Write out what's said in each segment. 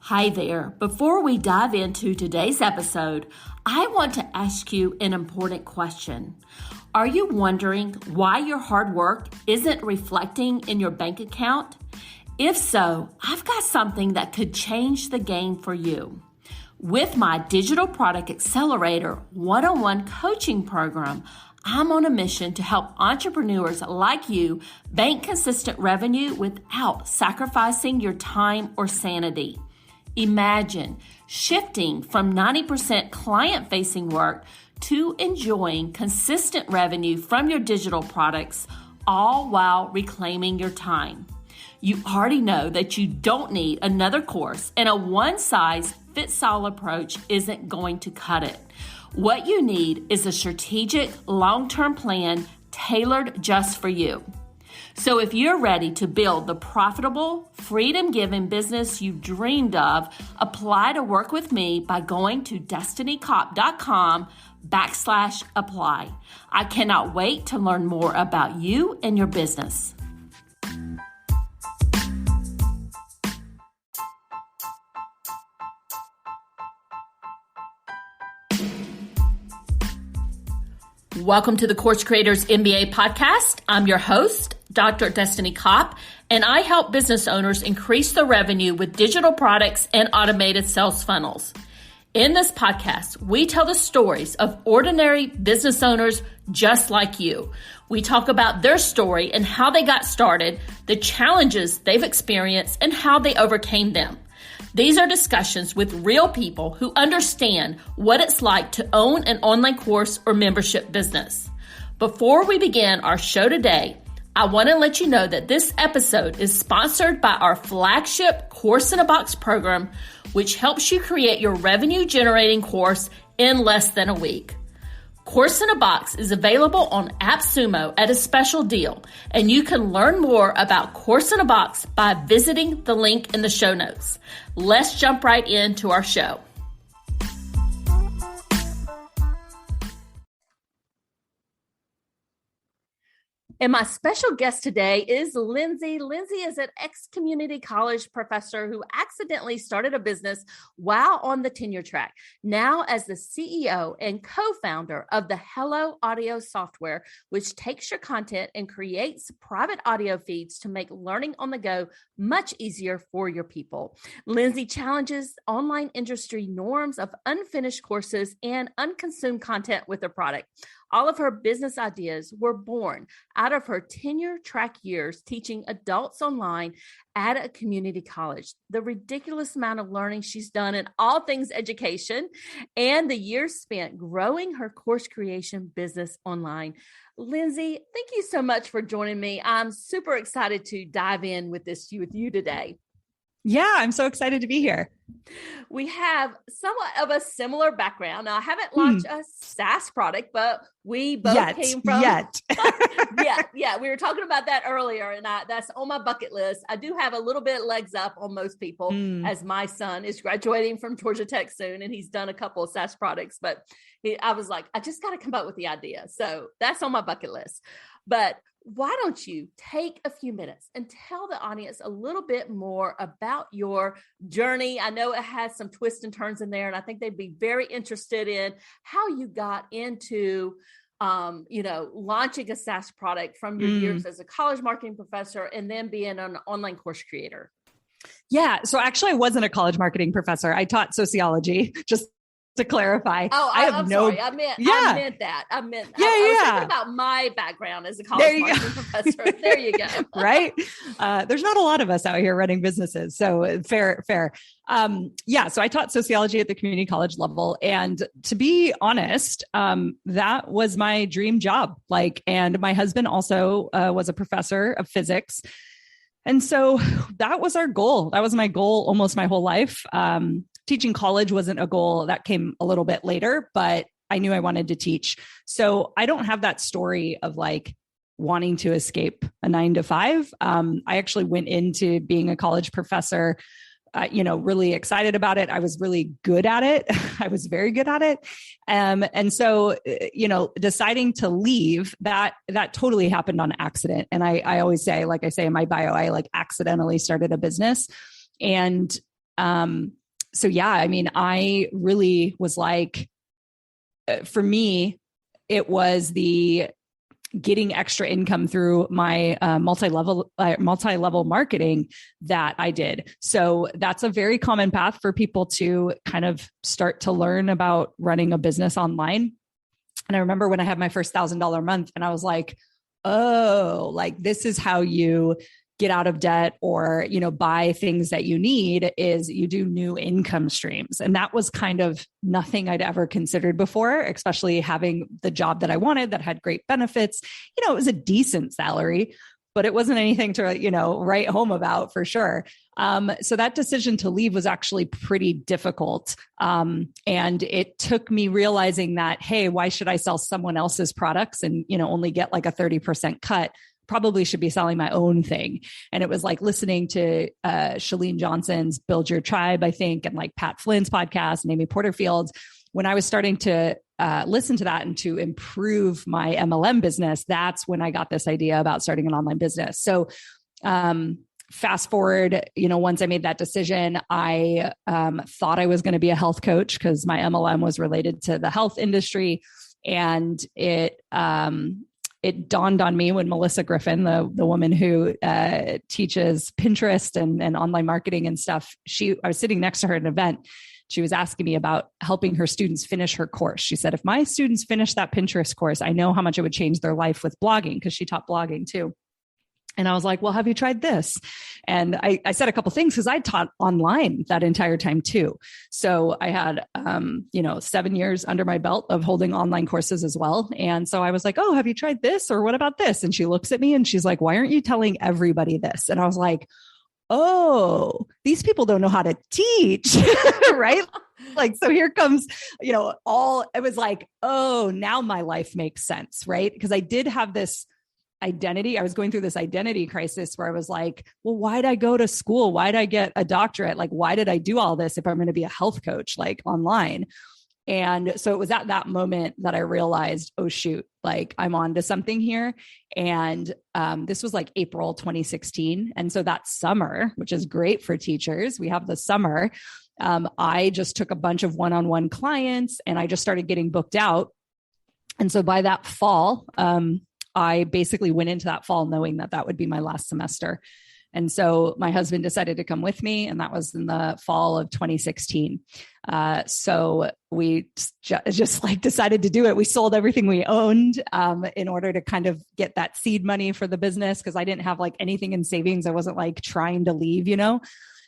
Hi there. Before we dive into today's episode, I want to ask you an important question. Are you wondering why your hard work isn't reflecting in your bank account? If so, I've got something that could change the game for you. With my Digital Product Accelerator one-on-one coaching program, I'm on a mission to help entrepreneurs like you bank consistent revenue without sacrificing your time or sanity. Imagine shifting from 90% client-facing work to enjoying consistent revenue from your digital products, all while reclaiming your time. You already know that you don't need another course, and a one-size-fits-all approach isn't going to cut it. What you need is a strategic, long-term plan tailored just for you. So if you're ready to build the profitable, freedom-giving business you've dreamed of, apply to work with me by going to destinycop.com/apply. I cannot wait to learn more about you and your business. Welcome to the Course Creators MBA podcast. I'm your host, Dr. Destiny Kopp, and I help business owners increase their revenue with digital products and automated sales funnels. In this podcast, we tell the stories of ordinary business owners just like you. We talk about their story and how they got started, the challenges they've experienced, and how they overcame them. These are discussions with real people who understand what it's like to own an online course or membership business. Before we begin our show today, I want to let you know that this episode is sponsored by our flagship Course in a Box program, which helps you create your revenue-generating course in less than a week. Course in a Box is available on AppSumo at a special deal, and you can learn more about Course in a Box by visiting the link in the show notes. Let's jump right into our show. And my special guest today is Lindsay. Lindsay is an ex-community college professor who accidentally started a business while on the tenure track. Now as the CEO and co-founder of the Hello Audio software, which takes your content and creates private audio feeds to make learning on the go much easier for your people. Lindsay challenges online industry norms of unfinished courses and unconsumed content with her product. All of her business ideas were born out of her tenure-track years teaching adults online at a community college. The ridiculous amount of learning she's done in all things education and the years spent growing her course creation business online. Lindsay, thank you so much for joining me. I'm super excited to dive in with you today. Yeah, I'm so excited to be here. We have somewhat of a similar background. Now, I haven't launched a SaaS product, but we both came from... Yeah, we were talking about that earlier, and that's on my bucket list. I do have a little bit legs up on most people as my son is graduating from Georgia Tech soon, and he's done a couple of SaaS products, but I was like, I just got to come up with the idea. So that's on my bucket list. But why don't you take a few minutes and tell the audience a little bit more about your journey? I know it has some twists and turns in there, and I think they'd be very interested in how you got into, launching a SaaS product from your years as a college marketing professor and then being an online course creator. Yeah. So actually, I wasn't a college marketing professor. I taught sociology, just to clarify. I'm sorry. I meant that. I was thinking about my background as a college marketing professor. There you go. Right. There's not a lot of us out here running businesses. So fair. So I taught sociology at the community college level. And to be honest, that was my dream job. And my husband also was a professor of physics. And so that was our goal. That was my goal almost my whole life. Teaching college wasn't a goal that came a little bit later, but I knew I wanted to teach. So I don't have that story of wanting to escape a 9-to-5. I actually went into being a college professor, really excited about it. I was really good at it. I was very good at it. And so, deciding to leave that totally happened on accident. And I always say, like I say in my bio, I accidentally started a business. And So yeah, I mean, I really was like, for me, it was the getting extra income through my multi-level marketing that I did. So that's a very common path for people to kind of start to learn about running a business online. And I remember when I had my first $1,000 month and I was like, oh, like this is how you get out of debt or, buy things that you need, is you do new income streams. And that was kind of nothing I'd ever considered before, especially having the job that I wanted that had great benefits. It was a decent salary, but it wasn't anything to, write home about for sure. So that decision to leave was actually pretty difficult. And it took me realizing that, hey, why should I sell someone else's products and, only get like a 30% cut? Probably should be selling my own thing. And it was like listening to Chalene Johnson's Build Your Tribe, I think, and like Pat Flynn's podcast and Amy Porterfield's. When I was starting to listen to that and to improve my MLM business, that's when I got this idea about starting an online business. So fast forward, once I made that decision, I thought I was going to be a health coach because my MLM was related to the health industry. And it dawned on me when Melissa Griffin, the woman who teaches Pinterest and online marketing and stuff, I was sitting next to her at an event. She was asking me about helping her students finish her course. She said, if my students finish that Pinterest course, I know how much it would change their life with blogging, because she taught blogging too. And I was like, well, have you tried this? And I said a couple of things because I taught online that entire time too. So I had, 7 years under my belt of holding online courses as well. And so I was like, oh, have you tried this? Or what about this? And she looks at me and she's like, why aren't you telling everybody this? And I was like, oh, these people don't know how to teach, right? Like, so here comes, it was like, oh, now my life makes sense, right? Because I did have this identity. I was going through this identity crisis where I was like, well, why'd I go to school? Why'd I get a doctorate? Like, why did I do all this if I'm going to be a health coach, like online? And so it was at that moment that I realized, oh, shoot, like I'm on to something here. And this was like April 2016. And so that summer, which is great for teachers, we have the summer. I just took a bunch of one-on-one clients and I just started getting booked out. And so by that fall, I basically went into that fall knowing that that would be my last semester. And so my husband decided to come with me, and that was in the fall of 2016. So we just like decided to do it. We sold everything we owned in order to kind of get that seed money for the business, because I didn't have like anything in savings. I wasn't like trying to leave,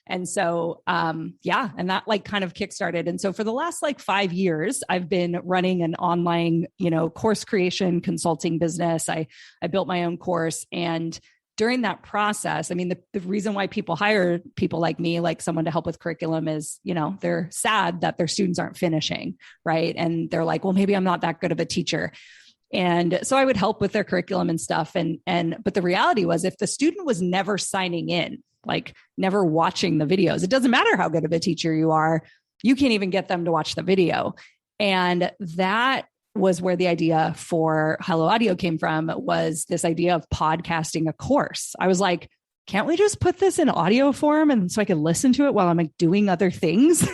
And so, and that like kind of kickstarted. And so for the last like 5 years, I've been running an online, course creation consulting business. I built my own course. And during that process, I mean, the reason why people hire people like me, like someone to help with curriculum is, they're sad that their students aren't finishing, right? And they're like, well, maybe I'm not that good of a teacher. And so I would help with their curriculum and stuff. But the reality was, if the student was never signing in, like never watching the videos, it doesn't matter how good of a teacher you are, you can't even get them to watch the video. And that was where the idea for Hello Audio came from, was this idea of podcasting a course. I was like, can't we just put this in audio form? And so I could listen to it while I'm like doing other things.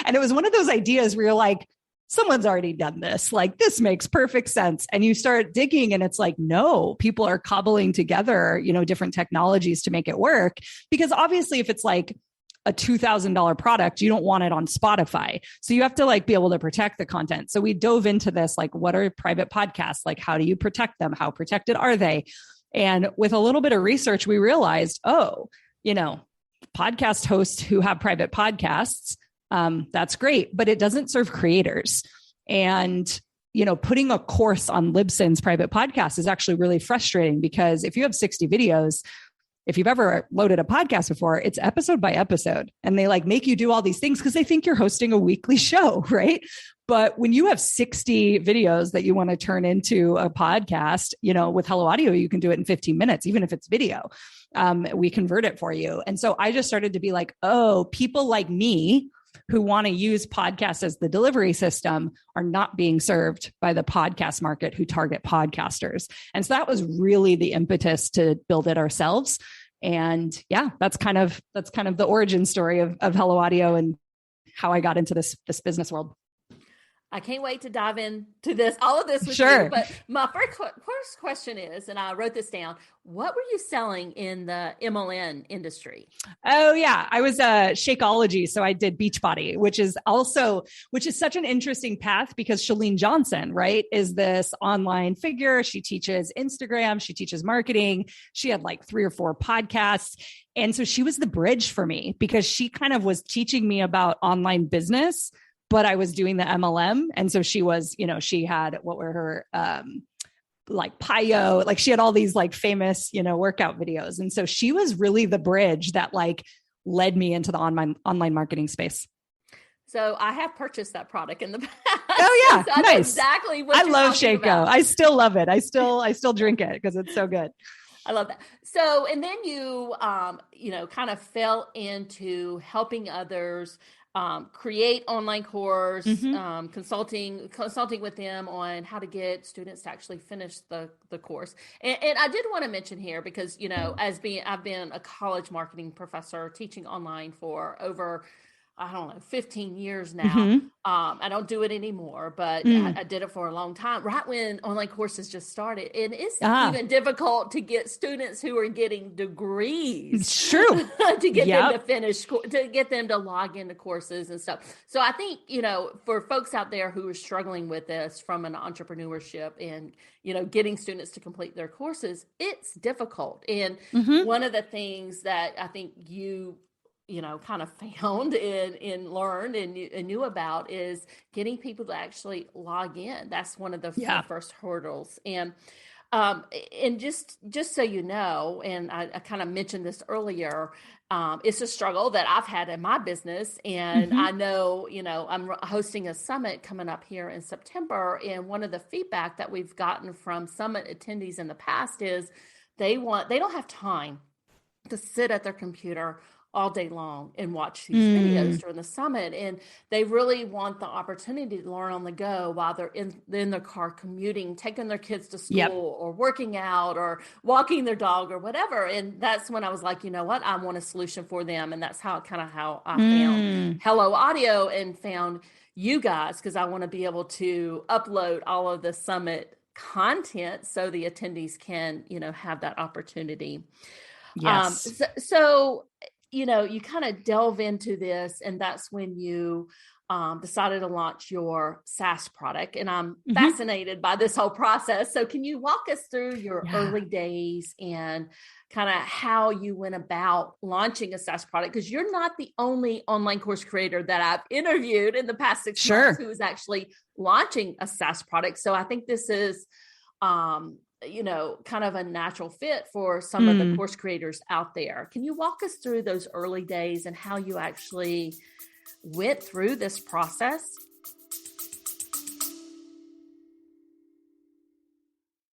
And it was one of those ideas where you're like, someone's already done this. Like, this makes perfect sense. And you start digging and it's like, no, people are cobbling together, different technologies to make it work. Because obviously if it's like a $2,000 product, you don't want it on Spotify. So you have to like be able to protect the content. So we dove into this, like, what are private podcasts? Like, how do you protect them? How protected are they? And with a little bit of research, we realized, podcast hosts who have private podcasts, that's great, but it doesn't serve creators. And, putting a course on Libsyn's private podcast is actually really frustrating, because if you have 60 videos, if you've ever loaded a podcast before, it's episode by episode, and they like make you do all these things because they think you're hosting a weekly show, right? But when you have 60 videos that you want to turn into a podcast, with Hello Audio, you can do it in 15 minutes, even if it's video. We convert it for you. And so I just started to be like, oh, people like me who want to use podcasts as the delivery system are not being served by the podcast market who target podcasters. And so that was really the impetus to build it ourselves. And yeah, that's kind of the origin story of Hello Audio and how I got into this business world. I can't wait to dive into all of this with Sure. you. But my first question is, and I wrote this down, what were you selling in the MLM industry? Oh yeah. I was a Shakeology. So I did Beachbody, which is such an interesting path because Chalene Johnson, right, is this online figure. She teaches Instagram. She teaches marketing. She had like 3 or 4 podcasts. And so she was the bridge for me because she kind of was teaching me about online business, but I was doing the MLM. And so she was, she had, what were her, like PIO, like she had all these like famous, workout videos. And so she was really the bridge that like led me into the online marketing space. So I have purchased that product in the past. Oh yeah. So I know exactly what you're love talking Shaco. about. I still love it. I still drink it because it's so good. I love that. So, and then you, kind of fell into helping others create online course, consulting with them on how to get students to actually finish the course. And I did want to mention here because, I've been a college marketing professor teaching online for over, 15 years now. I don't do it anymore, but I did it for a long time, right when online courses just started. And it's even difficult to get students who are getting degrees to get them to finish, to get them to log into courses and stuff. So I think, for folks out there who are struggling with this from an entrepreneurship and, getting students to complete their courses, it's difficult. And one of the things that I think you kind of found and learned and knew about is getting people to actually log in. That's one of the first hurdles. And just so you know, and I kind of mentioned this earlier, it's a struggle that I've had in my business. And I know, I'm hosting a summit coming up here in September. And one of the feedback that we've gotten from summit attendees in the past is they don't have time to sit at their computer all day long and watch these videos during the summit. And they really want the opportunity to learn on the go while they're in their car commuting, taking their kids to school or working out or walking their dog or whatever. And that's when I was like, you know what, I want a solution for them. And that's how I found Hello Audio and found you guys, because I want to be able to upload all of the summit content so the attendees can, have that opportunity. Yes. So you kind of delve into this, and that's when you decided to launch your SAAS product. And I'm fascinated by this whole process. So can you walk us through your early days and kind of how you went about launching a SaaS product? Because you're not the only online course creator that I've interviewed in the past 6 months who is actually launching a SaaS product. So I think this is kind of a natural fit for some of the course creators out there. Can you walk us through those early days and how you actually went through this process?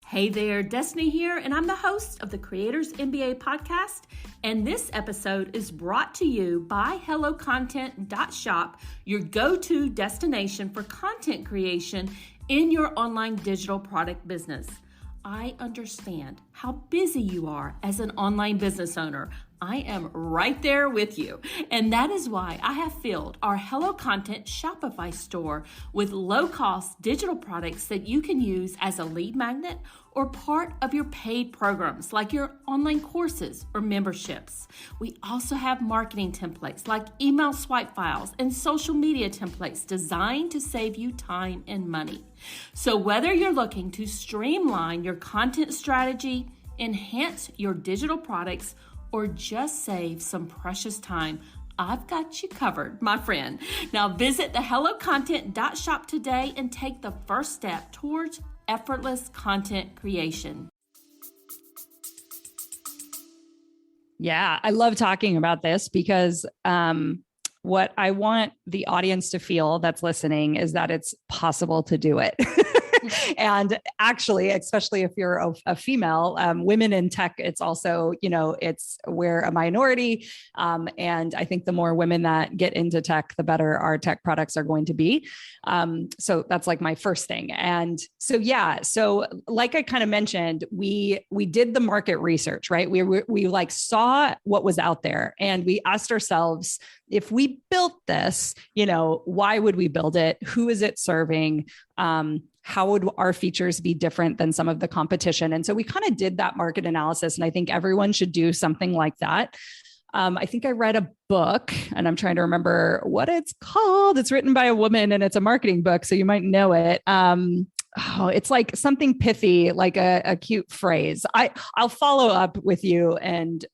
Hey there, Destiny here, and I'm the host of the Creators MBA podcast. And this episode is brought to you by HelloContent.shop, your go-to destination for content creation in your online digital product business. I understand how busy you are as an online business owner. I am right there with you. And that is why I have filled our Hello Content Shopify store with low-cost digital products that you can use as a lead magnet or part of your paid programs like your online courses or memberships. We also have marketing templates like email swipe files and social media templates designed to save you time and money. So whether you're looking to streamline your content strategy, enhance your digital products, or just save some precious time, I've got you covered, my friend. Now visit the HelloContent.shop today and take the first step towards effortless content creation. Yeah, I love talking about this because what I want the audience to feel that's listening is that it's possible to do it. And actually, especially if you're a female, women in tech, it's also, we're a minority. And I think the more women that get into tech, the better our tech products are going to be. So that's like my first thing. And so, so like I kind of mentioned, we did the market research, right? We like saw what was out there and we asked ourselves, if we built this, why would we build it? Who is it serving? How would our features be different than some of the competition? And so we kind of did that market analysis. And I think everyone should do something like that. I think I read a book and I'm trying to remember what it's called. It's written by a woman and it's a marketing book, so you might know it. It's like something pithy, like a cute phrase. I'll follow up with you and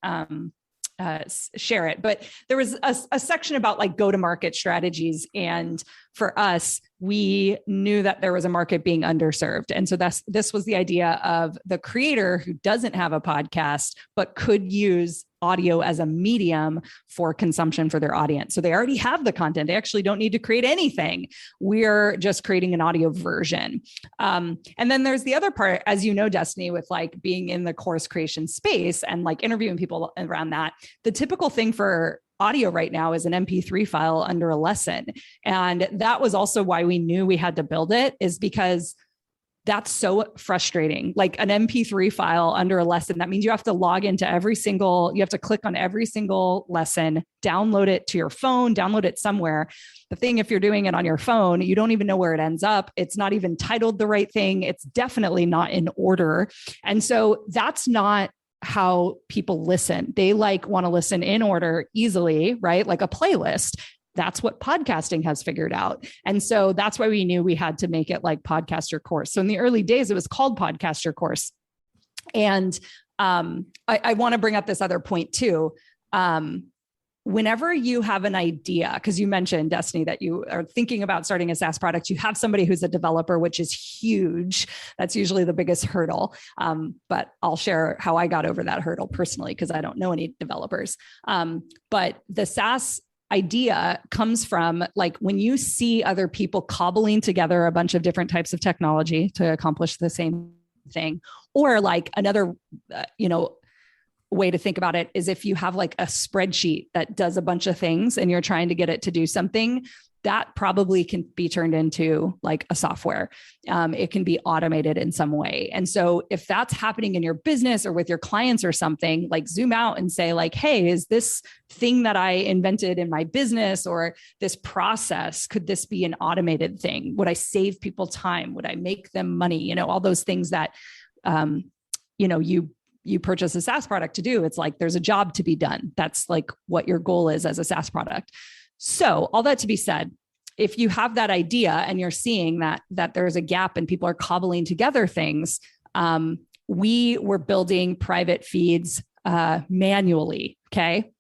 share it. But there was a section about like go-to-market strategies. And for us, we knew that there was a market being underserved. And so this was the idea of the creator who doesn't have a podcast, but could use audio as a medium for consumption for their audience. So they already have the content. They actually don't need to create anything. We're just creating an audio version. And then there's the other part, as you know, Destiny, with like being in the course creation space and like interviewing people around that. The typical thing for audio right now is an MP3 file under a lesson. And that was also why we knew we had to build it, is because that's so frustrating. Like an MP3 file under a lesson, that means you have to log into you have to click on every single lesson, download it to your phone, download it somewhere. The thing, if you're doing it on your phone, you don't even know where it ends up. It's not even titled the right thing. It's definitely not in order. And so that's not how people listen. They want to listen in order easily, right? Like a playlist. That's what podcasting has figured out. And so that's why we knew we had to make it like Podcast Your Course. So in the early days, it was called Podcast Your Course. And I want to bring up this other point too. Whenever you have an idea, because you mentioned, Destiny, that you are thinking about starting a SaaS product, you have somebody who's a developer, which is huge. That's usually the biggest hurdle. But I'll share how I got over that hurdle personally, because I don't know any developers. But the SaaS idea comes from like when you see other people cobbling together a bunch of different types of technology to accomplish the same thing, or like another, way to think about it is if you have like a spreadsheet that does a bunch of things and you're trying to get it to do something, that probably can be turned into like a software. It can be automated in some way. And so if that's happening in your business or with your clients or something, like zoom out and say like, hey, is this thing that I invented in my business or this process, could this be an automated thing? Would I save people time? Would I make them money? All those things that, you purchase a SaaS product to do. It's like, there's a job to be done. That's like what your goal is as a SaaS product. So all that to be said, if you have that idea and you're seeing that there's a gap and people are cobbling together things, we were building private feeds manually. Okay.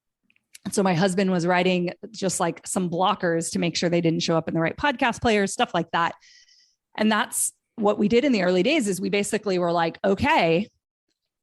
So my husband was writing just like some blockers to make sure they didn't show up in the right podcast players, stuff like that. And that's what we did in the early days, is we basically were like, okay,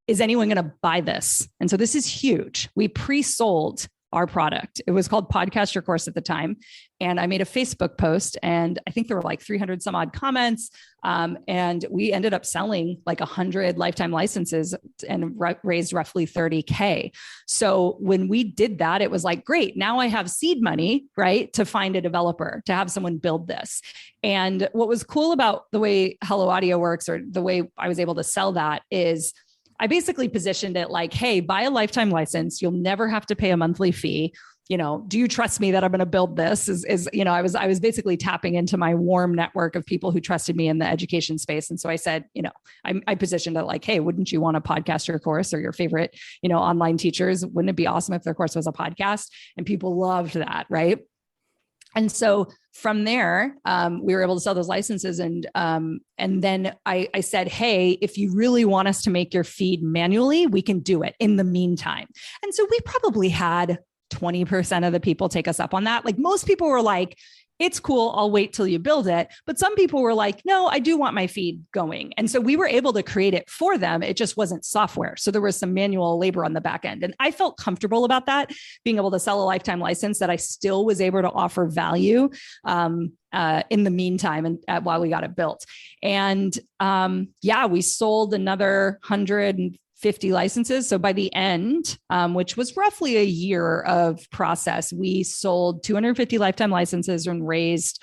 is anyone going to buy this? And so this is huge. We pre-sold our product. It was called Podcast Your Course at the time. And I made a Facebook post and I think there were like 300 some odd comments. And we ended up selling like 100 lifetime licenses and raised roughly $30,000. So when we did that, it was like, great, now I have seed money, right? To find a developer, to have someone build this. And what was cool about the way Hello Audio works, or the way I was able to sell that, is I basically positioned it like, hey, buy a lifetime license. You'll never have to pay a monthly fee. Do you trust me that I'm going to build this? I was basically tapping into my warm network of people who trusted me in the education space. And so I said, I positioned it like, hey, wouldn't you want to podcast your course, or your favorite, online teachers? Wouldn't it be awesome if their course was a podcast? And people loved that. Right. And so from there, we were able to sell those licenses. And then I said, hey, if you really want us to make your feed manually, we can do it in the meantime. And so we probably had 20% of the people take us up on that. Like most people were like, it's cool. I'll wait till you build it. But some people were like, no, I do want my feed going. And so we were able to create it for them. It just wasn't software. So there was some manual labor on the back end. And I felt comfortable about that, being able to sell a lifetime license, that I still was able to offer value in the meantime and while we got it built. And we sold another 150 licenses. So by the end, which was roughly a year of process, we sold 250 lifetime licenses and raised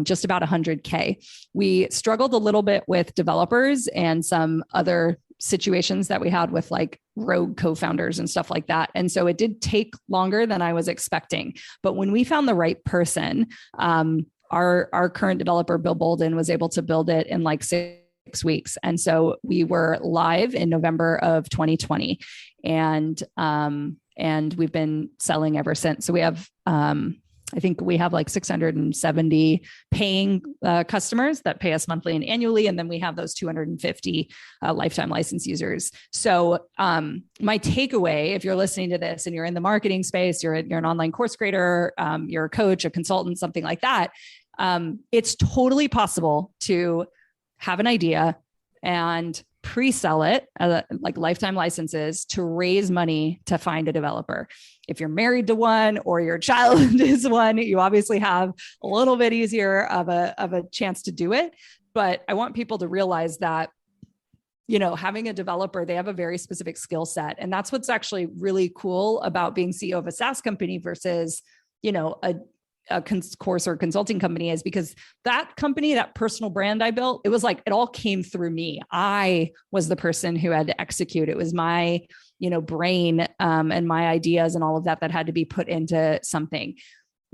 just about 100K. We struggled a little bit with developers and some other situations that we had with like rogue co-founders and stuff like that. And so it did take longer than I was expecting. But when we found the right person, our current developer, Bill Bolden, was able to build it in like 6 weeks. And so we were live in November of 2020, and we've been selling ever since. So we have, I think we have like 670 paying customers that pay us monthly and annually. And then we have those 250 lifetime license users. So my takeaway, if you're listening to this and you're in the marketing space, you're an online course creator, you're a coach, a consultant, something like that, it's totally possible to have an idea and pre-sell it like lifetime licenses to raise money to find a developer. If you're married to one or your child is one, you obviously have a little bit easier of a chance to do it. But I want people to realize that, you know, having a developer, they have a very specific skill set. And that's what's actually really cool about being CEO of a SaaS company versus, you know, a course or consulting company, is because that company, that personal brand I built, it was like, it all came through me. I was the person who had to execute. It was my, you know, brain and my ideas and all of that had to be put into something.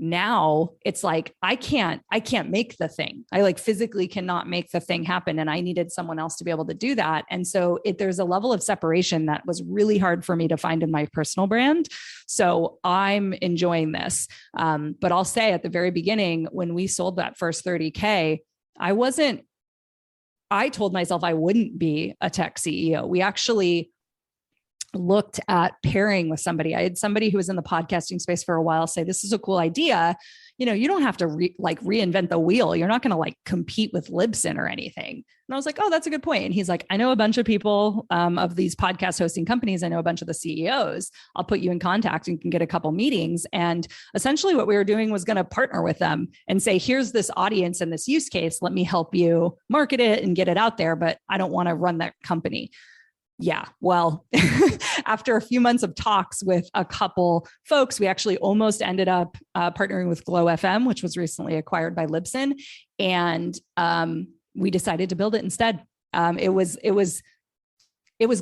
Now it's like, I can't make the thing. I like physically cannot make the thing happen. And I needed someone else to be able to do that. And so there's a level of separation that was really hard for me to find in my personal brand. So I'm enjoying this. But I'll say at the very beginning, when we sold that first 30K, I told myself I wouldn't be a tech CEO. We actually looked at pairing with somebody. I had somebody who was in the podcasting space for a while say, this is a cool idea. You know, you don't have to reinvent the wheel. You're not going to like compete with Libsyn or anything. And I was like, oh, that's a good point. And he's like, I know a bunch of people of these podcast hosting companies. I know a bunch of the CEOs. I'll put you in contact and you can get a couple meetings. And essentially what we were doing was going to partner with them and say, here's this audience and this use case. Let me help you market it and get it out there. But I don't want to run that company. Yeah. Well, after a few months of talks with a couple folks, we actually almost ended up partnering with Glow FM, which was recently acquired by Libsyn. And we decided to build it instead. It was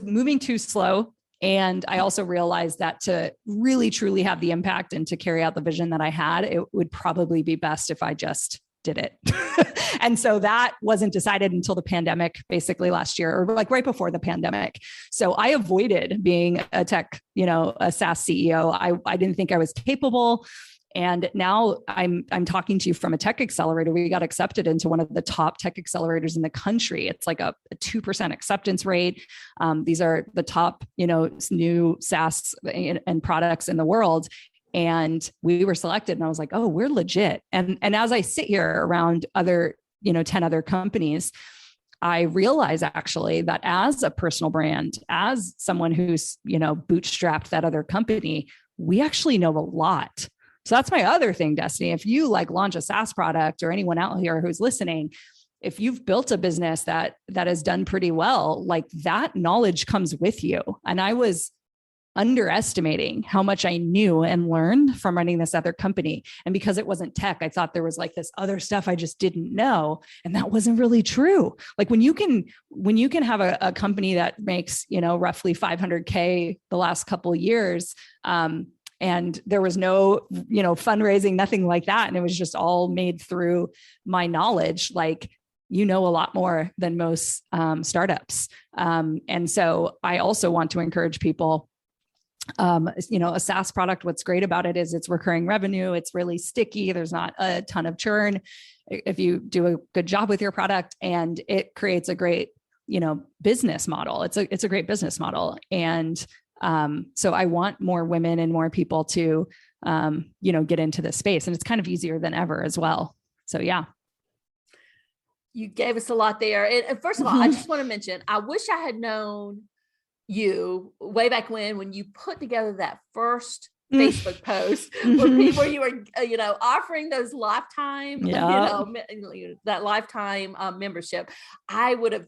moving too slow. And I also realized that to really, truly have the impact and to carry out the vision that I had, it would probably be best if I just did it. And so that wasn't decided until the pandemic, basically last year, or like right before the pandemic. So I avoided being a tech, you know, a SaaS CEO. I didn't think I was capable. And now I'm talking to you from a tech accelerator. We got accepted into one of the top tech accelerators in the country. It's like a 2% acceptance rate. These are the top, you know, new SaaS and products in the world. And we were selected and I was like, oh, we're legit. And as I sit here around other, 10 other companies, I realize actually that as a personal brand, as someone who's, bootstrapped that other company, we actually know a lot. So that's my other thing, Destiny. If you launch a SaaS product, or anyone out here who's listening, if you've built a business that has done pretty well, that knowledge comes with you. And I was underestimating how much I knew and learned from running this other company. And because it wasn't tech, I thought there was this other stuff I just didn't know. And that wasn't really true. When you can have a company that makes, roughly 500K the last couple of years, and there was no, fundraising, nothing like that. And it was just all made through my knowledge, a lot more than most startups. And so I also want to encourage people, a SaaS product, what's great about it is it's recurring revenue. It's really sticky. There's not a ton of churn if you do a good job with your product, and it creates a great, business model. It's a great business model. And So I want more women and more people to, get into this space, and it's kind of easier than ever as well. So yeah. You gave us a lot there. And first of all, I just want to mention, I wish I had known you way back when you put together that first Facebook post where you were, offering those lifetime, that lifetime membership. I would have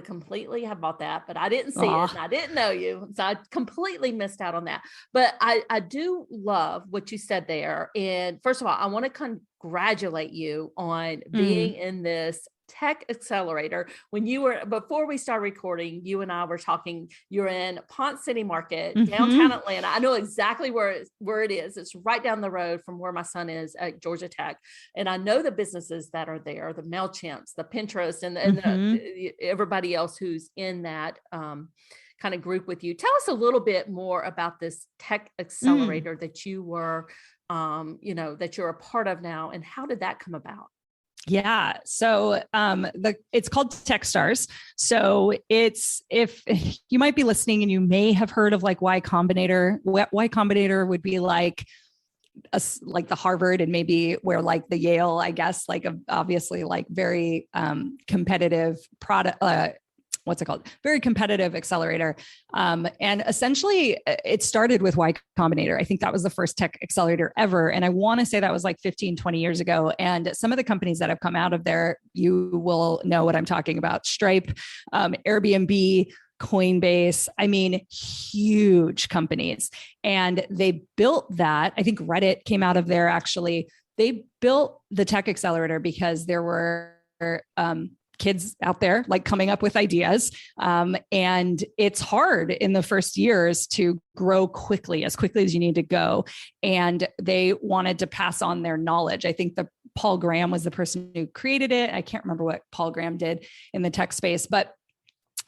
completely have bought that, but I didn't see it and I didn't know you. So I completely missed out on that. But I do love what you said there. And first of all, I want to congratulate you on being in this tech accelerator. Before we started recording, you and I were talking, you're in Ponce City Market, downtown Atlanta. I know exactly where it is. It's right down the road from where my son is at Georgia Tech. And I know the businesses that are there, the MailChimps, the Pinterest, and everybody else who's in that kind of group with you. Tell us a little bit more about this tech accelerator that you were, that you're a part of now, and how did that come about? Yeah. So it's called Techstars. So if you might be listening and you may have heard of like Y Combinator. Y Combinator would be like the Harvard and maybe where like the Yale, I guess, like obviously like very competitive product. What's it called? Very competitive accelerator. And essentially it started with Y Combinator. I think that was the first tech accelerator ever. And I want to say that was like 15, 20 years ago. And some of the companies that have come out of there, you will know what I'm talking about. Stripe, Airbnb, Coinbase, I mean, huge companies. And they built that. I think Reddit came out of there, actually. They built the tech accelerator because there were kids out there like coming up with ideas. And it's hard in the first years to grow as quickly as you need to go. And they wanted to pass on their knowledge. I think Paul Graham was the person who created it. I can't remember what Paul Graham did in the tech space, but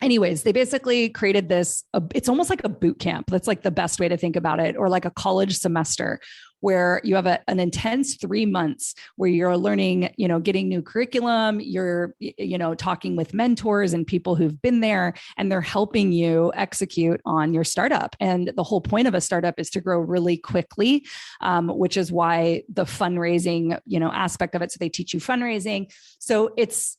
anyways, they basically created this, it's almost like a boot camp. That's like the best way to think about it, or like a college semester where you have an intense 3 months where you're learning, getting new curriculum, you're, talking with mentors and people who've been there, and they're helping you execute on your startup. And the whole point of a startup is to grow really quickly, which is why the fundraising, aspect of it. So they teach you fundraising. So it's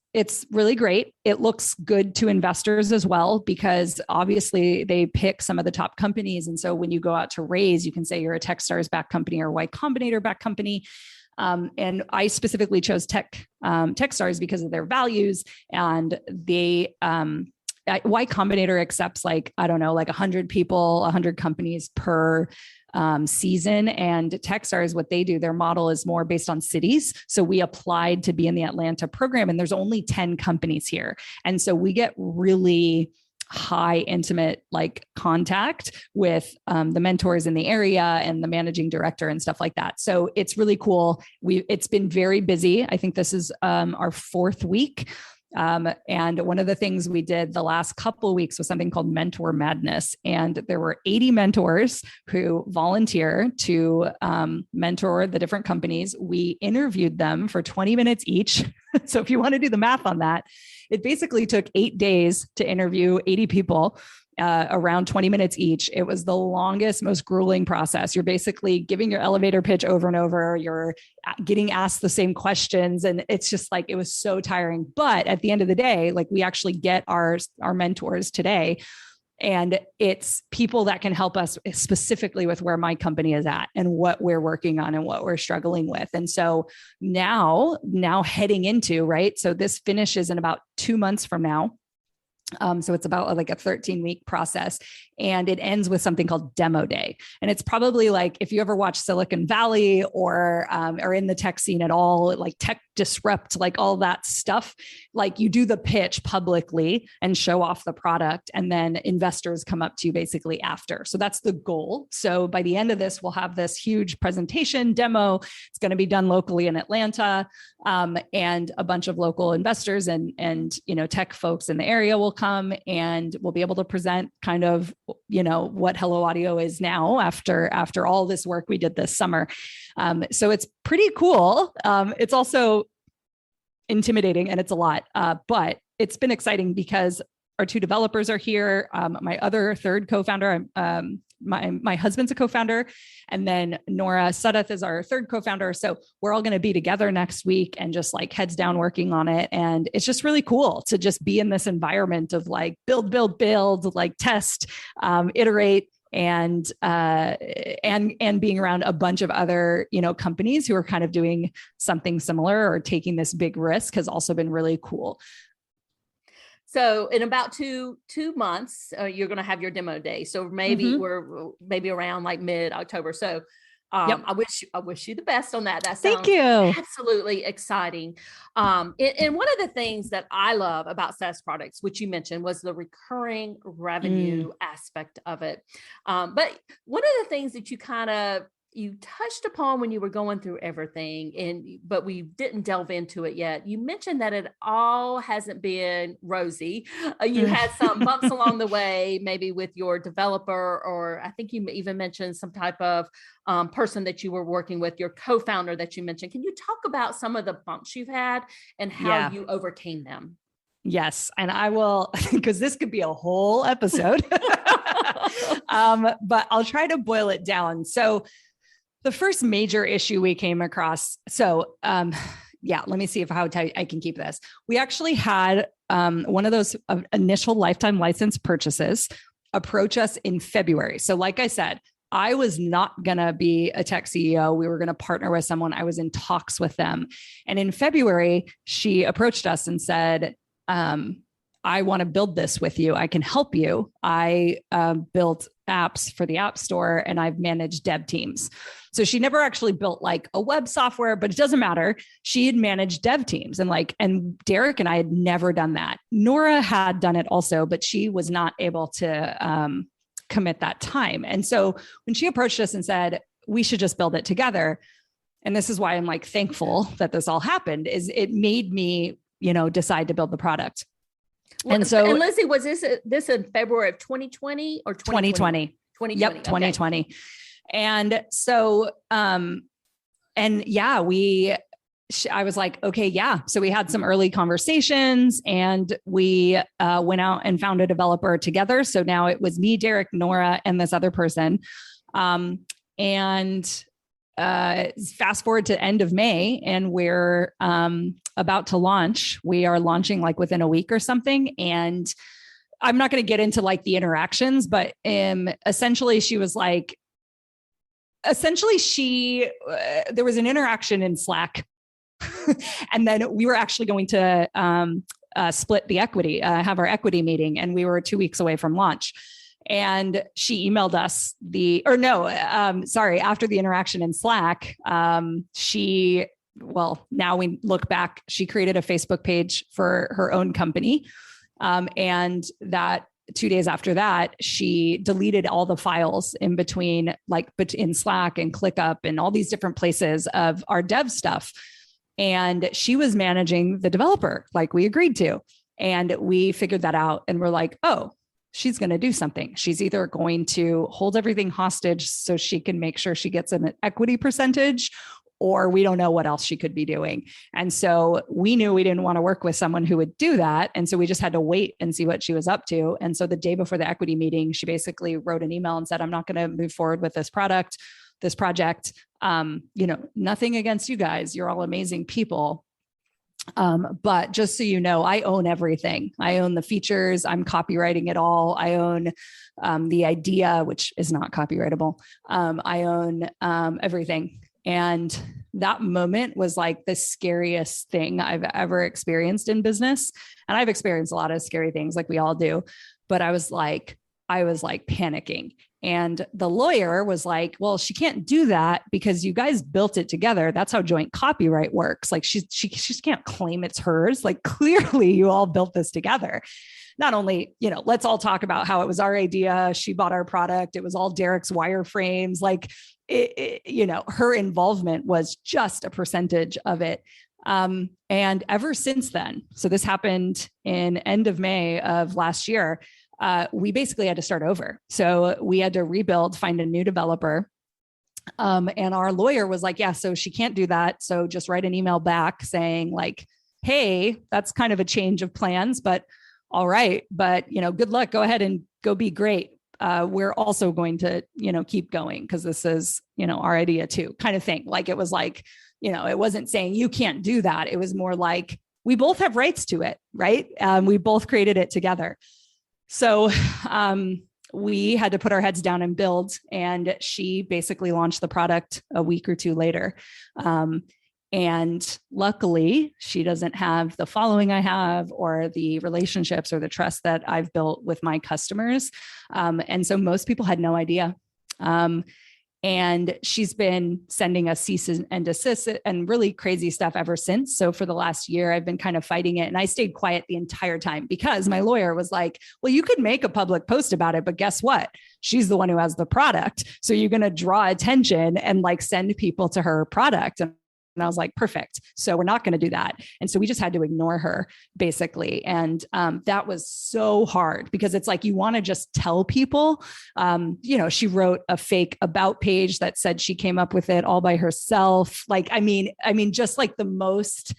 really great. It looks good to investors as well, because obviously they pick some of the top companies. And so when you go out to raise, you can say you're a Techstars backed company or Y Combinator backed company. And I specifically chose Techstars because of their values, and Y Combinator accepts like 100 people, 100 companies per season. And Techstars, what they do, their model is more based on cities. So we applied to be in the Atlanta program, and there's only 10 companies here. And so we get really high intimate contact with the mentors in the area and the managing director and stuff like that. So it's really cool. It's been very busy. I think this is our 4th week. And one of the things we did the last couple of weeks was something called Mentor Madness. And there were 80 mentors who volunteer to mentor the different companies. We interviewed them for 20 minutes each. So if you want to do the math on that, it basically took 8 days to interview 80 people. Around 20 minutes each. It was the longest, most grueling process. You're basically giving your elevator pitch over and over. You're getting asked the same questions. And it's just it was so tiring. But at the end of the day, we actually get our mentors today. And it's people that can help us specifically with where my company is at and what we're working on and what we're struggling with. And so now heading into, right? So this finishes in about 2 months from now. So it's about a 13-week process, and it ends with something called Demo Day. And it's probably if you ever watch Silicon Valley or are in the tech scene at all, Tech Disrupt, all that stuff, you do the pitch publicly and show off the product, and then investors come up to you basically after. So that's the goal. So by the end of this, we'll have this huge presentation demo. It's going to be done locally in Atlanta, and a bunch of local investors and tech folks in the area will come, and we'll be able to present kind of, what Hello Audio is now after all this work we did this summer. So it's pretty cool. It's also intimidating, and it's a lot, but it's been exciting because our two developers are here. My other third co-founder, my husband's a co-founder, and then Nora Suddath is our third co-founder. So we're all going to be together next week and just like heads down working on it. And it's just really cool to just be in this environment of like build, like test, iterate, and being around a bunch of other, companies who are kind of doing something similar or taking this big risk has also been really cool. So in about two months, you're going to have your demo day. So maybe we're around like mid-October. So yep. I wish you the best on that. That sounds Thank you. Absolutely exciting. And one of the things that I love about SaaS products, which you mentioned, was the recurring revenue aspect of it. But one of the things that you touched upon when you were going through everything, but we didn't delve into it yet. You mentioned that it all hasn't been rosy. You had some bumps along the way, maybe with your developer, or I think you even mentioned some type of person that you were working with, your co-founder that you mentioned. Can you talk about some of the bumps you've had and how you overcame them? Yes. And I will, because this could be a whole episode, but I'll try to boil it down. So the first major issue we came across. So, let me see how I can keep this. We actually had one of those initial lifetime license purchases approach us in February. So like I said, I was not going to be a tech CEO. We were going to partner with someone. I was in talks with them. And in February, she approached us and said, I want to build this with you. I can help you. I built apps for the App Store and I've managed dev teams. So she never actually built like a web software, but it doesn't matter. She had managed dev teams and Derek and I had never done that. Nora had done it also, but she was not able to commit that time. And so when she approached us and said, we should just build it together. And this is why I'm like thankful that this all happened, is it made me, decide to build the product. And Lindsay, was this in February of 2020 or 2020? 2020. Yep, 2020. Okay. And so, I was like, okay, yeah. So we had some early conversations and we went out and found a developer together. So now it was me, Derek, Nora, and this other person. Fast forward to end of May and we're about to launch. We are launching like within a week or something. And I'm not going to get into like the interactions, but essentially she was like, there was an interaction in Slack. And then we were actually going to split the equity, have our equity meeting. And we were 2 weeks away from launch. And she emailed us after the interaction in Slack, now we look back, she created a Facebook page for her own company. And that 2 days after that, she deleted all the files in between, in Slack and ClickUp and all these different places of our dev stuff. And she was managing the developer like we agreed to. And we figured that out and we're like, oh, she's going to do something. She's either going to hold everything hostage so she can make sure she gets an equity percentage, or we don't know what else she could be doing. And so we knew we didn't want to work with someone who would do that. And so we just had to wait and see what she was up to. And so the day before the equity meeting, she basically wrote an email and said, I'm not going to move forward with this project. Nothing against you guys. You're all amazing people. But just so you know, I own everything. I own the features. I'm copywriting it all. I own the idea, which is not copyrightable. I own everything. And that moment was like the scariest thing I've ever experienced in business. And I've experienced a lot of scary things like we all do. But I was like panicking. And the lawyer was like, well, she can't do that because you guys built it together. That's how joint copyright works. Like she just can't claim it's hers. Like clearly you all built this together. Not only, let's all talk about how it was our idea. She bought our product. It was all Derek's wireframes. Like her involvement was just a percentage of it. And ever since then, so this happened in end of May of last year, we basically had to start over. So we had to rebuild, find a new developer. And our lawyer was like, yeah, so she can't do that. So just write an email back saying like, hey, that's kind of a change of plans, but all right, but good luck, go ahead and go be great. We're also going to, keep going because this is, our idea too, kind of thing. Like it was like, it wasn't saying you can't do that. It was more like we both have rights to it, right? We both created it together. So we had to put our heads down and build, and she basically launched the product a week or two later. And luckily, she doesn't have the following I have or the relationships or the trust that I've built with my customers. And so most people had no idea. And she's been sending us cease and desist and really crazy stuff ever since. So for the last year, I've been kind of fighting it. And I stayed quiet the entire time because my lawyer was like, well, you could make a public post about it, but guess what? She's the one who has the product. So you're going to draw attention and like send people to her product. And I was like, perfect. So we're not going to do that. And so we just had to ignore her basically. And that was so hard because it's like, you want to just tell people, she wrote a fake about page that said she came up with it all by herself. Like, I mean, just like the most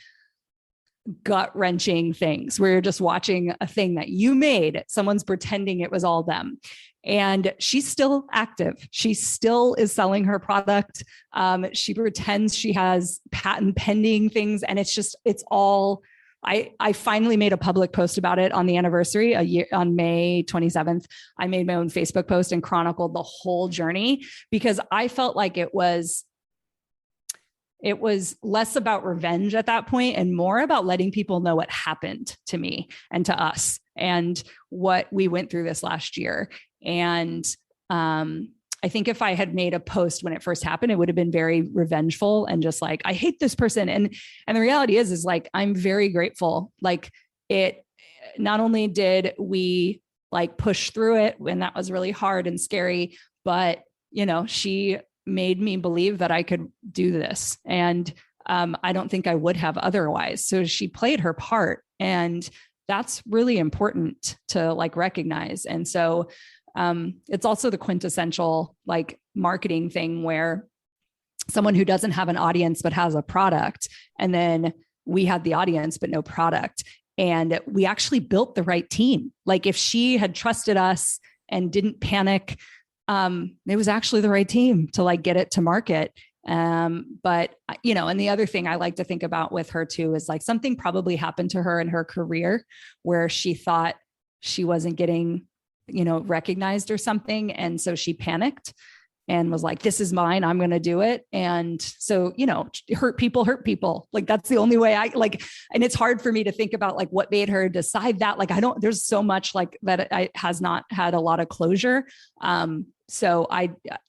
gut wrenching things where you're just watching a thing that you made, someone's pretending it was all them. And she's still active. She still is selling her product. She pretends she has patent pending things. And it's all, I finally made a public post about it on the anniversary on May 27th. I made my own Facebook post and chronicled the whole journey because I felt like it was less about revenge at that point and more about letting people know what happened to me and to us and what we went through this last year. And I think if I had made a post when it first happened, it would have been very revengeful and just like, I hate this person. And the reality is like, I'm very grateful. Like it, not only did we like push through it when that was really hard and scary, but she made me believe that I could do this. And I don't think I would have otherwise. So she played her part. And that's really important to like recognize. And so it's also the quintessential like marketing thing where someone who doesn't have an audience, but has a product. And then we had the audience, but no product. And we actually built the right team. Like if she had trusted us and didn't panic, it was actually the right team to like get it to market. But and the other thing I like to think about with her too, is like something probably happened to her in her career where she thought she wasn't getting, recognized or something. And so she panicked and was like, this is mine, I'm going to do it. And so, hurt people. Like, that's the only way I like, and it's hard for me to think about like what made her decide that. Like, there's so much like that I has not had a lot of closure. So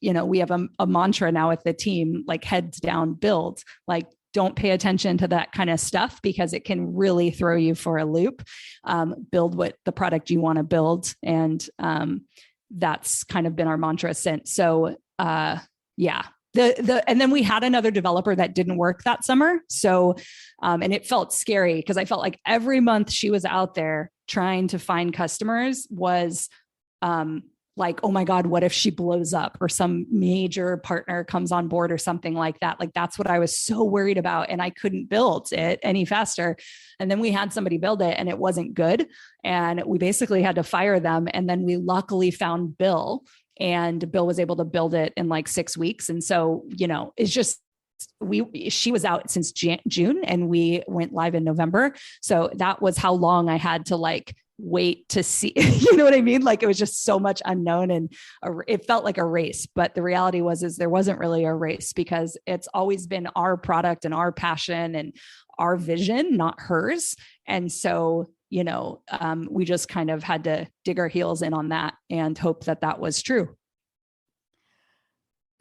we have a mantra now with the team, like heads down, build, like don't pay attention to that kind of stuff because it can really throw you for a loop. Build what the product you want to build. And that's kind of been our mantra since. So yeah. And then we had another developer that didn't work that summer. So, and it felt scary because I felt like every month she was out there trying to find customers was, like, oh my God, what if she blows up or some major partner comes on board or something like that? Like, that's what I was so worried about. And I couldn't build it any faster. And then we had somebody build it and it wasn't good. And we basically had to fire them. And then we luckily found Bill, and Bill was able to build it in like 6 weeks. And so, it's just, she was out since June and we went live in November. So that was how long I had to like wait to see, you know what I mean? Like it was just so much unknown and it felt like a race, but the reality is there wasn't really a race because it's always been our product and our passion and our vision, not hers. And so, we just kind of had to dig our heels in on that and hope that that was true.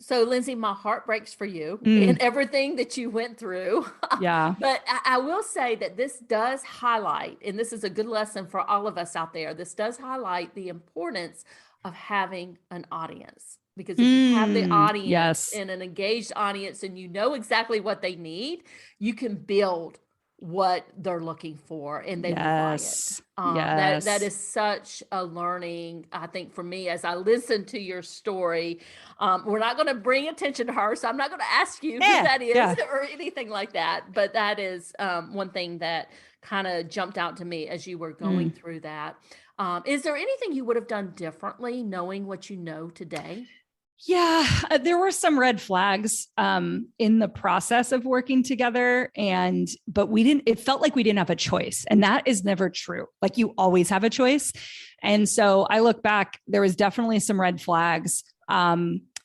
So Lindsay, my heart breaks for you and everything that you went through. Yeah. But I will say that this does highlight, and this is a good lesson for all of us out there. This does highlight the importance of having an audience, because if you have the audience and an engaged audience and you know exactly what they need, you can build what they're looking for and they will buy it. Yes. That is such a learning, I think, for me as I listen to your story. We're not going to bring attention to her, so I'm not going to ask you who that is or anything like that. But that is one thing that kind of jumped out to me as you were going through that. Is there anything you would have done differently knowing what you know today? Yeah, there were some red flags in the process of working together, but it felt like we didn't have a choice. And that is never true. Like, you always have a choice. And so I look back, there was definitely some red flags.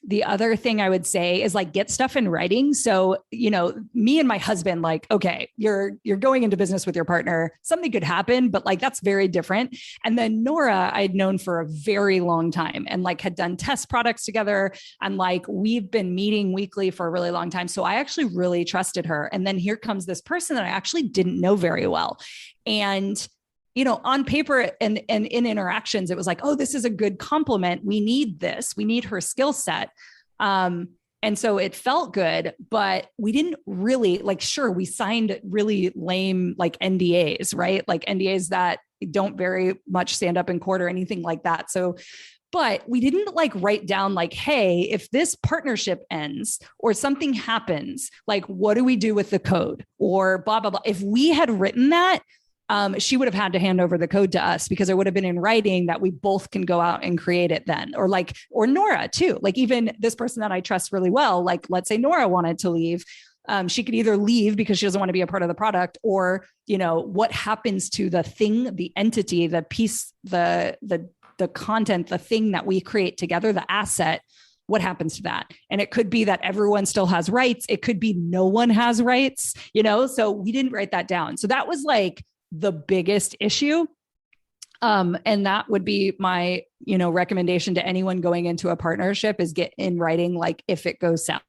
The other thing I would say is, like, get stuff in writing. So, me and my husband, like, okay, you're going into business with your partner, something could happen, but like, that's very different. And then Nora, I'd known for a very long time and like had done test products together. And like, we've been meeting weekly for a really long time. So I actually really trusted her. And then here comes this person that I actually didn't know very well. And on paper and in interactions, it was like, oh, this is a good compliment. We need this. We need her skill set. And so it felt good, but we didn't really sure, we signed really lame, like NDAs, right? Like NDAs that don't very much stand up in court or anything like that. So, but we didn't write down hey, if this partnership ends or something happens, what do we do with the code or blah, blah, blah. If we had written that, she would have had to hand over the code to us because it would have been in writing that we both can go out and create it then. Or Nora too. Even this person that I trust really well, let's say Nora wanted to leave. She could either leave because she doesn't want to be a part of the product, or, what happens to the thing, the entity, the piece, the content, the thing that we create together, the asset, what happens to that? And it could be that everyone still has rights. It could be no one has rights, so we didn't write that down. So that was the biggest issue. And that would be my, recommendation to anyone going into a partnership is get in writing, if it goes south,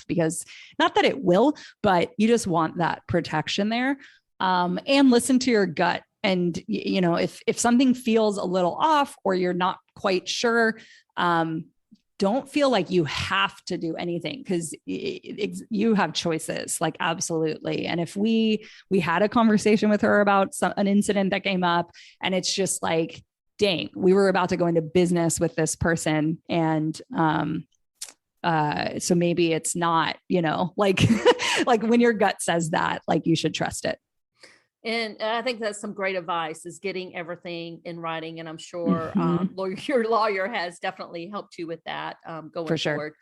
because not that it will, but you just want that protection there. And listen to your gut. And, if something feels a little off or you're not quite sure, don't feel like you have to do anything, because you have choices, absolutely. And if we had a conversation with her about an incident that came up, and it's just dang, we were about to go into business with this person. And so maybe it's not, when your gut says that, you should trust it. And I think that's some great advice, is getting everything in writing. And I'm sure your lawyer has definitely helped you with that going For sure. forward.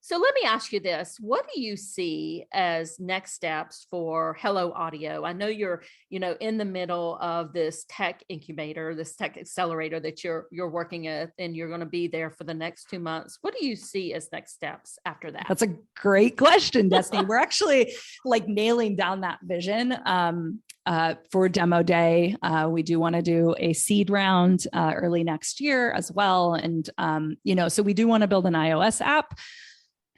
So let me ask you this. What do you see as next steps for Hello Audio? I know you're, in the middle of this tech incubator, this tech accelerator that you're working at, and you're going to be there for the next 2 months. What do you see as next steps after that? That's a great question, Destiny. We're actually nailing down that vision. For demo day, we do want to do a seed round early next year as well. And, so we do want to build an iOS app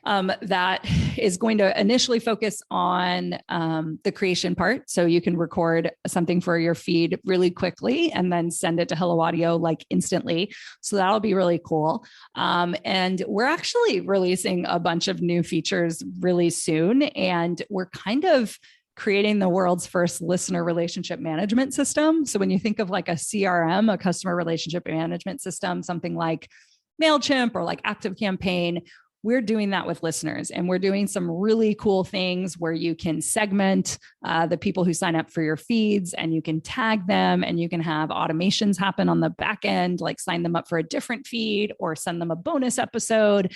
that is going to initially focus on the creation part. So you can record something for your feed really quickly and then send it to Hello Audio instantly. So that'll be really cool. And we're actually releasing a bunch of new features really soon. And we're kind of creating the world's first listener relationship management system. So when you think of a CRM, a customer relationship management system, something like MailChimp or ActiveCampaign, we're doing that with listeners, and we're doing some really cool things where you can segment the people who sign up for your feeds, and you can tag them, and you can have automations happen on the back end, sign them up for a different feed or send them a bonus episode.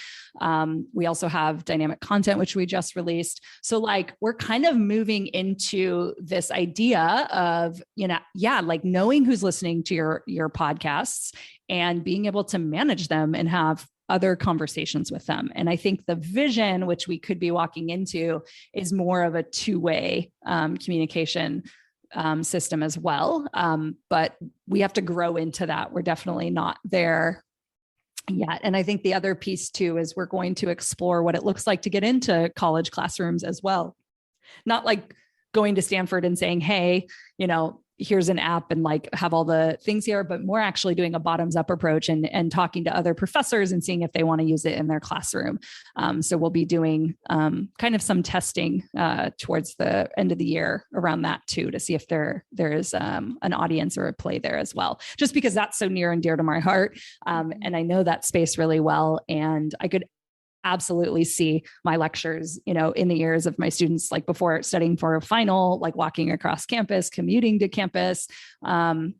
We also have dynamic content, which we just released. So we're kind of moving into this idea of, knowing who's listening to your podcasts and being able to manage them and have other conversations with them. And I think the vision, which we could be walking into, is more of a two-way communication system as well. But we have to grow into that. We're definitely not there yet. And I think the other piece too is we're going to explore what it looks like to get into college classrooms as well. Not going to Stanford and saying, hey, here's an app and like have all the things here, but more actually doing a bottoms up approach and talking to other professors and seeing if they want to use it in their classroom. So we'll be doing kind of some testing towards the end of the year around that too, to see if there is an audience or a play there as well, just because that's so near and dear to my heart. And I know that space really well. And I could absolutely see my lectures, in the ears of my students, like before studying for a final, like walking across campus, commuting to campus.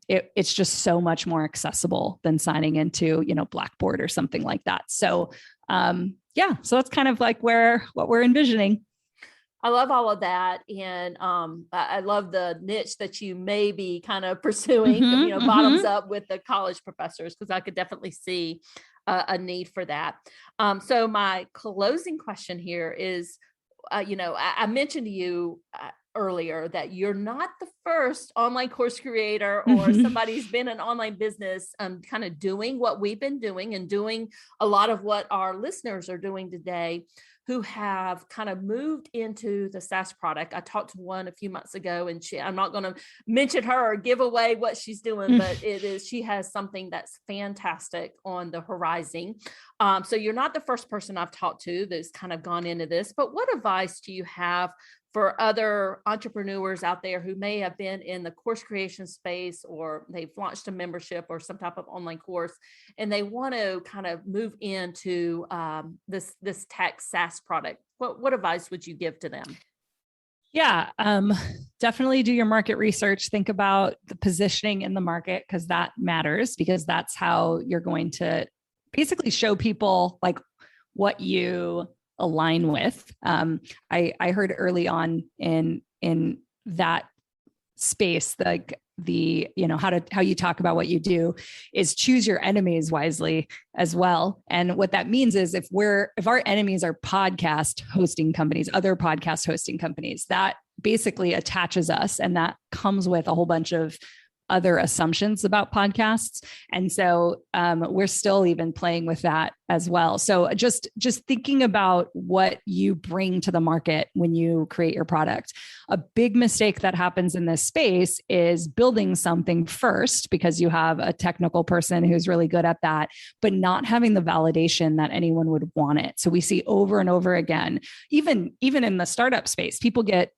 It's just so much more accessible than signing into, Blackboard or something like that. So, so that's kind of like what we're envisioning. I love all of that. And I love the niche that you may be kind of pursuing, bottoms up with the college professors, because I could definitely see a need for that. So my closing question here is, I mentioned to you earlier that you're not the first online course creator or somebody who's been in online business kind of doing what we've been doing and doing a lot of what our listeners are doing today, who have kind of moved into the SAAS product. I talked to one a few months ago, and I'm not going to mention her or give away what she's doing, but she has something that's fantastic on the horizon. So you're not the first person I've talked to that's kind of gone into this, but what advice do you have for other entrepreneurs out there who may have been in the course creation space, or they've launched a membership or some type of online course, and they want to kind of move into this tech SaaS product? What advice would you give to them? Yeah, definitely do your market research. Think about the positioning in the market, because that matters, because that's how you're going to basically show people like what you align with. I heard early on in that space, like how you talk about what you do is choose your enemies wisely as well. And what that means is if our enemies are podcast hosting companies, other podcast hosting companies, that basically attaches us, and that comes with a whole bunch of other assumptions about podcasts. And so we're still even playing with that as well. So just thinking about what you bring to the market when you create your product. A big mistake that happens in this space is building something first because you have a technical person who's really good at that, but not having the validation that anyone would want it. So we see over and over again, even in the startup space, people get,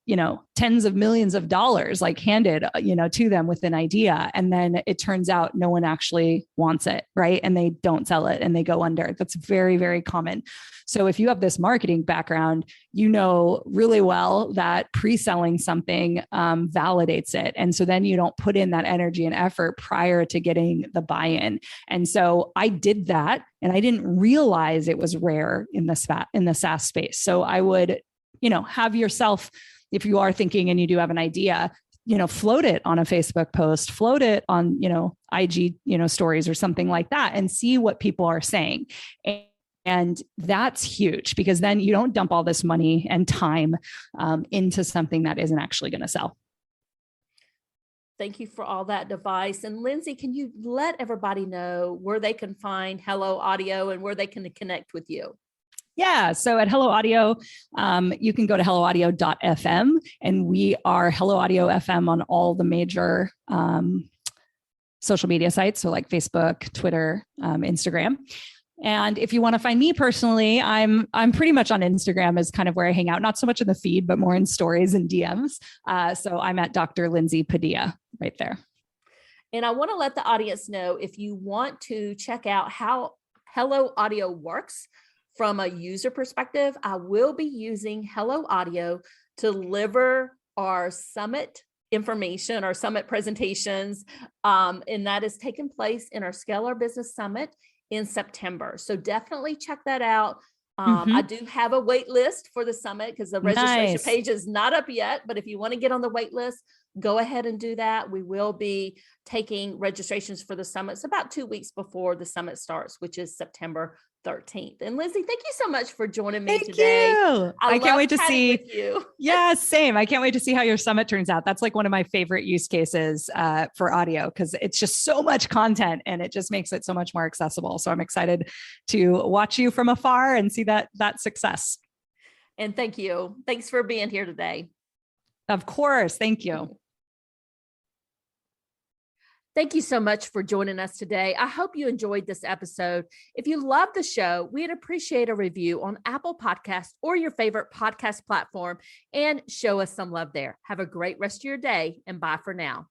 tens of millions of dollars like handed, to them with an idea. And then it turns out no one actually wants it, right? And they don't sell it and they go under. That's very, very common. So if you have this marketing background, you know really well that pre-selling something validates it. And so then you don't put in that energy and effort prior to getting the buy-in. And so I did that, and I didn't realize it was rare in the SaaS space. So I would, have yourself, if you are thinking and you do have an idea, float it on a Facebook post, float it on, IG, stories or something like that, and see what people are saying. And that's huge, because then you don't dump all this money and time into something that isn't actually going to sell. Thank you for all that advice. And Lindsay, can you let everybody know where they can find Hello Audio and where they can connect with you? Yeah. So at Hello Audio, you can go to helloaudio.fm, and we are Hello Audio FM on all the major social media sites. So like Facebook, Twitter, Instagram. And if you want to find me personally, I'm pretty much on Instagram as kind of where I hang out, not so much in the feed, but more in stories and DMs. So I'm at Dr. Lindsay Padilla right there. And I want to let the audience know, if you want to check out how Hello Audio works from a user perspective, I will be using Hello Audio to deliver our summit information, our summit presentations. And that is taking place in our Scale Our Business Summit in September. So definitely check that out. I do have a wait list for the summit because the registration page is not up yet, but if you want to get on the wait list, go ahead and do that. We will be taking registrations for the summit. It's about 2 weeks before the summit starts, which is September 13th. And Lindsay, thank you so much for joining me today. You. I can't wait to see with you. Yeah, same. I can't wait to see how your summit turns out. That's like one of my favorite use cases for audio, because it's just so much content and it just makes it so much more accessible. So I'm excited to watch you from afar and see that success. And thank you. Thanks for being here today. Of course. Thank you. Thank you so much for joining us today. I hope you enjoyed this episode. If you love the show, we'd appreciate a review on Apple Podcasts or your favorite podcast platform and show us some love there. Have a great rest of your day and bye for now.